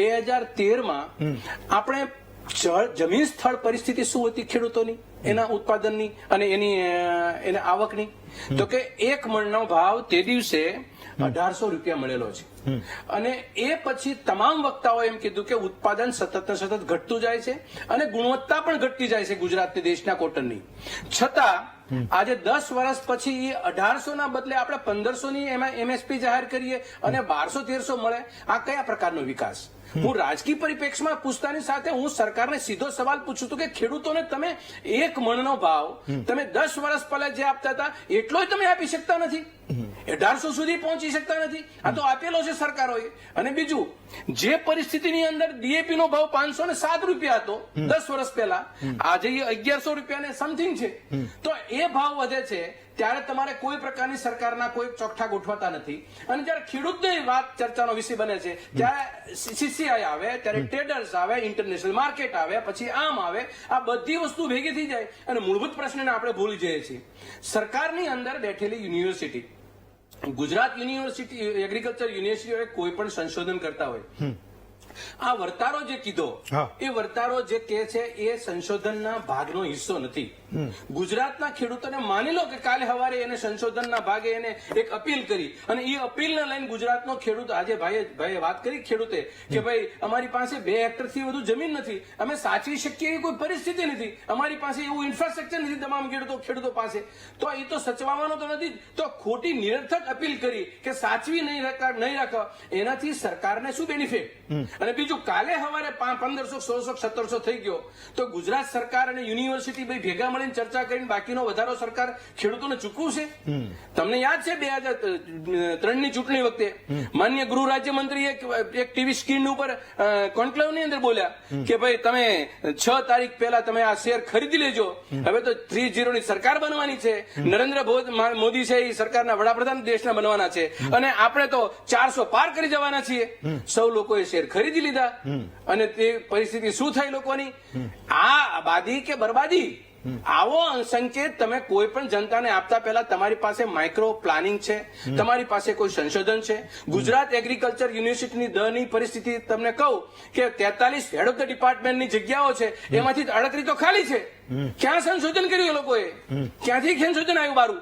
2013માં આપણે જમીન સ્થળ પરિસ્થિતિ શું હતી ખેડૂતોની, એના ઉત્પાદનની અને એની આવકની? તો કે 1 મણનો ભાવ તે દિવસે 1800 રૂપિયા મળેલો છે. અને એ પછી તમામ વક્તાઓએ એમ કીધું કે ઉત્પાદન સતત ને સતત ઘટતું જાય છે અને ગુણવત્તા પણ ઘટતી જાય છે ગુજરાતની દેશના કોટનની. છતાં આજે 10 વર્ષ પછી 1800 ના બદલે આપણે 1500 ની એમાં MSP જાહેર કરીએ અને 1200-1300 મળે. આ કયા પ્રકારનો વિકાસ? હું રાજકીય પરિપ્રેક્ષમાં પૂછતાની સાથે હું સરકારને સીધો સવાલ પૂછું છું કે ખેડૂતોને તમે 1 મણનો ભાવ તમે 10 વર્ષ પહેલા જે આપતા હતા એટલો તમે આપી શકતા નથી, 1800 સુધી પહોંચી શકતા નથી. આ તો આપેલો છે સરકારોએ. અને બીજું, જે પરિસ્થિતિની અંદર DAP નો ભાવ 507 રૂપિયા હતો 10 વર્ષ પહેલા, આજે 1100 રૂપિયા ને સમથિંગ છે. તો એ ભાવ વધે છે ત્યારે તમારે કોઈ પ્રકારની સરકારના કોઈ ચોકઠા ગોઠવાતા નથી. અને જયારે ખેડૂતની વાત ચર્ચાનો વિષય બને છે ત્યારે CCI આવે, ત્યારે ટ્રેડર્સ આવે, ઇન્ટરનેશનલ માર્કેટ આવે, પછી આમ આવે. આ બધી વસ્તુ ભેગી થઈ જાય અને મૂળભૂત પ્રશ્નને આપણે ભૂલી જઈએ છીએ. સરકારની અંદર બેઠેલી university, Gujarat university, agriculture university કોઈ પણ સંશોધન કરતા હોય, આ વર્તારો જે કીધો એ વર્તારો જે કે છે એ સંશોધનના ભાગનો હિસ્સો નથી. ગુજરાતના ખેડૂતોને માની લો કે કાલે સવારે એને સંશોધનના ભાગે એને એક અપીલ કરી અને એ અપીલને લઈને ગુજરાતનો ખેડૂત, આજે ભાઈએ વાત કરી ખેડૂતે કે ભાઈ અમારી પાસે 2 હેક્ટરથી વધુ જમીન નથી, અમે સાચવી શકીએ એવી કોઈ પરિસ્થિતિ નથી, અમારી પાસે એવું ઇન્ફ્રાસ્ટ્રક્ચર નથી તમામ ખેડૂતો પાસે, તો એ તો સચવાવાનો તો નથી. તો ખોટી નિરર્થક અપીલ કરી કે સાચવી નહીં રાખો, એનાથી સરકારને શું બેનિફિટ? અને બીજું, કાલે સવારે 1500, 1600, 1700 થઈ ગયો તો ગુજરાત સરકાર અને યુનિવર્સિટી ભેગા મળીને ચર્ચા કરીને બાકીનો વધારો સરકાર ખેડૂતોને ચૂકવશે? તમને યાદ છે 2003 ની ચૂંટણી વખતે માન્ય ગૃહ રાજ્યમંત્રી એક ટીવી સ્ક્રીન ઉપર કોન્ક્લેવ ની અંદર બોલ્યા કે ભાઈ તમે 6 તારીખ પહેલા તમે આ શેર ખરીદી લેજો, હવે તો 3-0 ની સરકાર બનવાની છે, નરેન્દ્ર મોદી છે એ સરકારના વડાપ્રધાન દેશના બનવાના છે અને આપણે તો 400 પાર કરી જવાના છીએ. સૌ લોકોએ શેર ખરીદી લીધા અને તે પરિસ્થિતિ શું થઈ લોકોની? આ આબાદી કે બરબાદી? આવો સંકેત તમે કોઈ પણ જનતાને આપતા પહેલા તમારી પાસે માઇક્રો પ્લાનિંગ છે, તમારી પાસે કોઈ સંશોધન છે? ગુજરાત એગ્રીકલ્ચર યુનિવર્સિટીની દરની પરિસ્થિતિ તમને કહું કે 43 હેડ ઓફ ધ ડિપાર્ટમેન્ટની જગ્યાઓ છે, એમાંથી 38 તો ખાલી છે. ક્યાં સંશોધન કર્યું એ લોકોએ? ક્યાંથી સંશોધન આવ્યું બારું?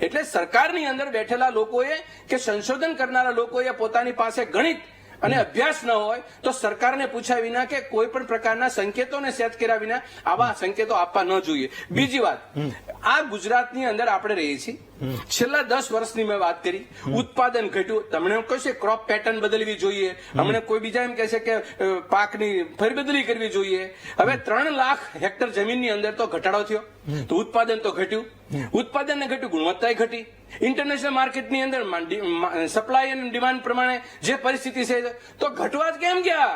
એટલે સરકારની અંદર બેઠેલા લોકોએ કે સંશોધન કરનારા લોકોએ પોતાની પાસે ગણિત અને અભ્યાસ ન હોય તો સરકારને પૂછ્યા વિના કે કોઈ પણ પ્રકારના સંકેતોને સેટ કર્યા વિના આવા સંકેતો આપવા ન જોઈએ. બીજી વાત, આ ગુજરાતની અંદર આપણે રહીએ છીએ, છેલ્લા 10 વર્ષની મેં વાત કરી, ઉત્પાદન ઘટ્યું. તમને કહેશે ક્રોપ પેટર્ન બદલવી જોઈએ, હમણાં કોઈ બીજા એમ કહે છે કે પાકની ફેરબદલી કરવી જોઈએ. હવે 3 લાખ હેક્ટર જમીનની અંદર તો ઘટાડો થયો તો ઉત્પાદન તો ઘટ્યું, ઉત્પાદન ને ઘટ્યું, ગુણવત્તા ઘટી. ઇન્ટરનેશનલ માર્કેટની અંદર સપ્લાય અને ડિમાન્ડ પ્રમાણે જે પરિસ્થિતિ છે તો ઘટવા જ કેમ ગયા?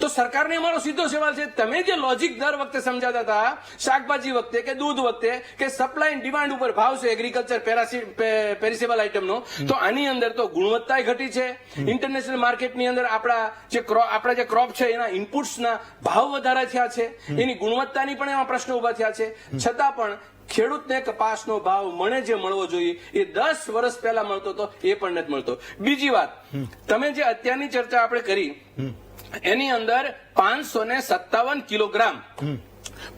તો સરકારને અમારો સીધો સવાલ છે, તમે જે લોજિક દર વખતે સમજાતા હતા, શાકભાજી વખતે કે દૂધ વખતે કે સપ્લાય એન્ડ ડિમાન્ડ ઉપર ભાવ છે એગ્રીકલ્ચર પેરિસેબલ આઇટમનો, તો આની અંદર તો ગુણવત્તા ઘટી છે. ઇન્ટરનેશનલ માર્કેટની અંદર આપણા જે ક્રોપ છે એના ઇનપુટ્સના ભાવ વધારા થયા છે, એની ગુણવત્તાની પણ એમાં પ્રશ્નો ઉભા થયા છે. છતાં પણ ખેડૂતને કપાસનો ભાવ મળે જે મળવો જોઈએ એ 10 વર્ષ પહેલા મળતો હતો એ પણ નથી મળતો. બીજી વાત, તમે જે અત્યારની ચર્ચા આપણે કરી એની અંદર 557 કિલોગ્રામ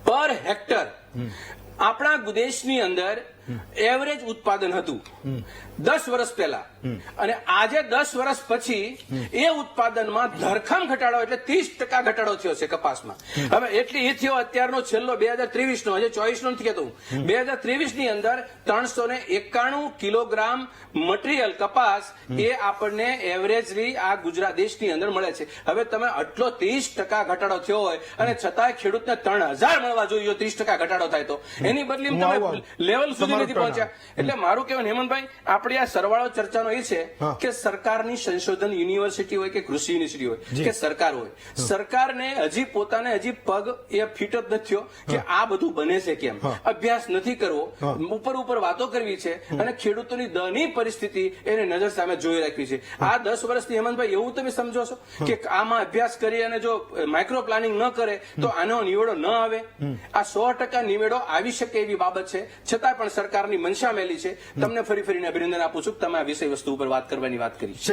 પર હેક્ટર આપણા દેશની અંદર એવરેજ ઉત્પાદન હતું 10 વર્ષ પહેલા. અને આજે 10 વર્ષ પછી એ ઉત્પાદનમાં ધરખમ ઘટાડો એટલે 30% ઘટાડો થયો છે કપાસમાં. હવે એટલે એ થયો અત્યારનો છેલ્લો 2023 નો, હજે 24 નો નથી કહેતો, 2023 ની અંદર 391 કિલોગ્રામ મટીરિયલ કપાસ એ આપણને એવરેજલી આ ગુજરાત દેશની અંદર મળે છે. હવે તમે આટલો 30% ઘટાડો થયો હોય અને છતાંય ખેડૂતને 3000 મળવા જોઈએ 30% ઘટાડો થાય તો, એની બદલી તમે લેવલ સુધી નથી પહોંચ્યા. એટલે મારું કહેવાનું હેમંતભાઈ, આપણી આ સરવાળો ચર્ચાનો એ છે કે સરકારની સંશોધન યુનિવર્સિટી હોય કે કૃષિ યુનિવર્સિટી હોય કે સરકાર હોય, સરકારને હજી પોતાને હજી પગ એ ફિટ જ નથી થયો કે આ બધું બને છે કેમ. અભ્યાસ નથી કરવો, ઉપર વાતો કરવી છે અને ખેડૂતોની દની પરિસ્થિતિ એને નજર સામે જોઈ રાખવી છે. આ 10 વર્ષથી હેમંતભાઈ એવું તમે સમજો છો કે આમાં અભ્યાસ કરી અને જો માઇક્રો પ્લાનિંગ ન કરે તો આનો નિવેડો ન આવે? આ 100% નિવેડો આવી શકે એવી બાબત છે. છતાં પણ સરકારની મનસા મેલી છે. તમને ફરીને અભિનંદન આપું છું, તમે આ વિષય વસ્તુ ઉપર વાત કરવાની વાત કરી.